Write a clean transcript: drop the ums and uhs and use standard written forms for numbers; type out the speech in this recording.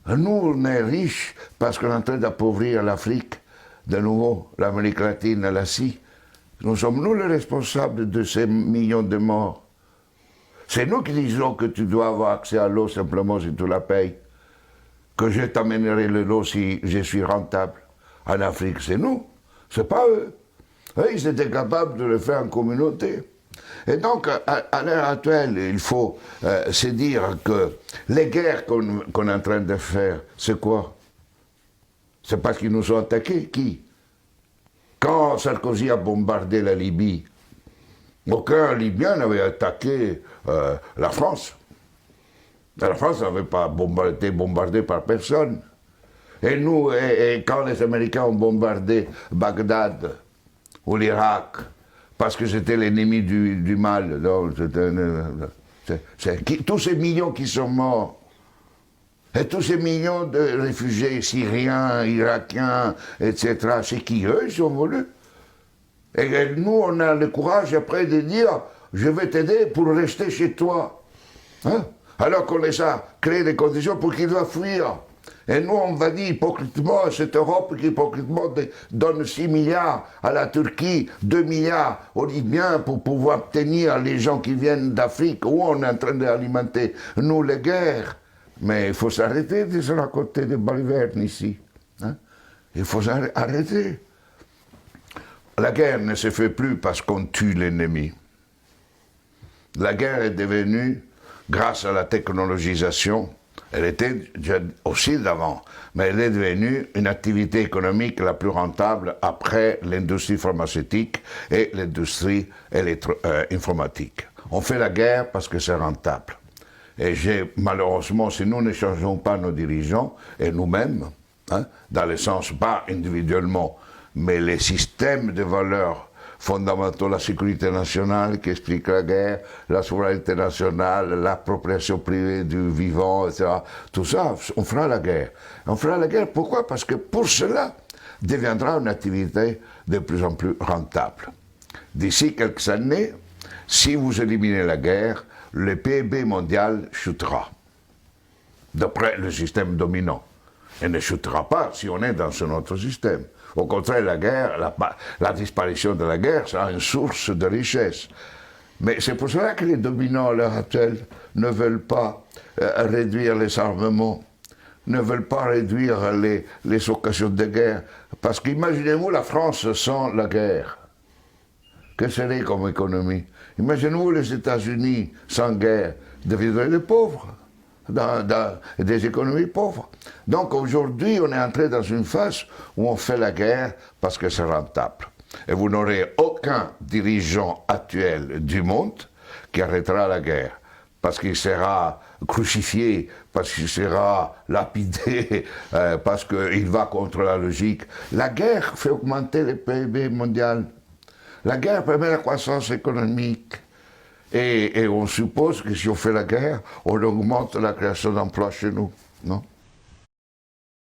Nous, on est riches parce qu'on est en train d'appauvrir l'Afrique, de nouveau, l'Amérique latine, l'Asie. Nous sommes nous les responsables de ces millions de morts. C'est nous qui disons que tu dois avoir accès à l'eau simplement si tu la payes. Que je t'amènerai l'eau si je suis rentable. En Afrique, c'est nous, c'est pas eux. Eux, ils étaient capables de le faire en communauté. Et donc, à l'heure actuelle, il faut se dire que les guerres qu'on est en train de faire, c'est quoi? C'est parce qu'ils nous ont attaqués. Qui? Quand Sarkozy a bombardé la Libye, aucun Libyen n'avait attaqué la France. La France n'avait pas été bombardée par personne. Et nous, quand les Américains ont bombardé Bagdad ou l'Irak, parce que c'était l'ennemi du mal, donc, tous ces millions qui sont morts, et tous ces millions de réfugiés syriens, irakiens, etc., c'est qui eux, ils ont voulu. Et nous, on a le courage après de dire, je vais t'aider pour rester chez toi. Hein? Alors qu'on les a créé des conditions pour qu'ils doivent fuir. Et nous, on va dire hypocritement à cette Europe qui hypocritement donne 6 milliards à la Turquie, 2 milliards aux Libyens pour pouvoir tenir les gens qui viennent d'Afrique, où on est en train d'alimenter, nous, les guerres. Mais il faut s'arrêter de se raconter des balivernes ici. Hein? Il faut arrêter. La guerre ne se fait plus parce qu'on tue l'ennemi. La guerre est devenue, grâce à la technologisation, elle était déjà aussi d'avant, mais elle est devenue une activité économique la plus rentable après l'industrie pharmaceutique et l'industrie informatique. On fait la guerre parce que c'est rentable. Et malheureusement, si nous ne changeons pas nos dirigeants, et nous-mêmes, hein, dans le sens pas individuellement, mais les systèmes de valeurs fondamentaux, la sécurité nationale qui explique la guerre, la souveraineté nationale, l'appropriation privée du vivant, etc. Tout ça, on fera la guerre. On fera la guerre, pourquoi? Parce que pour cela, deviendra une activité de plus en plus rentable. D'ici quelques années, si vous éliminez la guerre, le PIB mondial chutera, d'après le système dominant. Et ne chutera pas si on est dans un autre système. Au contraire, la guerre, la disparition de la guerre sera une source de richesse. Mais c'est pour cela que les dominants à l'heure actuelle ne veulent pas réduire les armements, ne veulent pas réduire les occasions de guerre. Parce qu'imaginez-vous la France sans la guerre. Que serait comme économie? Imaginez-vous les États-Unis sans guerre, deviendraient des pauvres. Des économies pauvres. Donc aujourd'hui, on est entré dans une phase où on fait la guerre parce que c'est rentable. Et vous n'aurez aucun dirigeant actuel du monde qui arrêtera la guerre, parce qu'il sera crucifié, parce qu'il sera lapidé, parce qu'il va contre la logique. La guerre fait augmenter le PIB mondial. La guerre permet la croissance économique. Et on suppose que si on fait la guerre, on augmente la création d'emplois chez nous, non?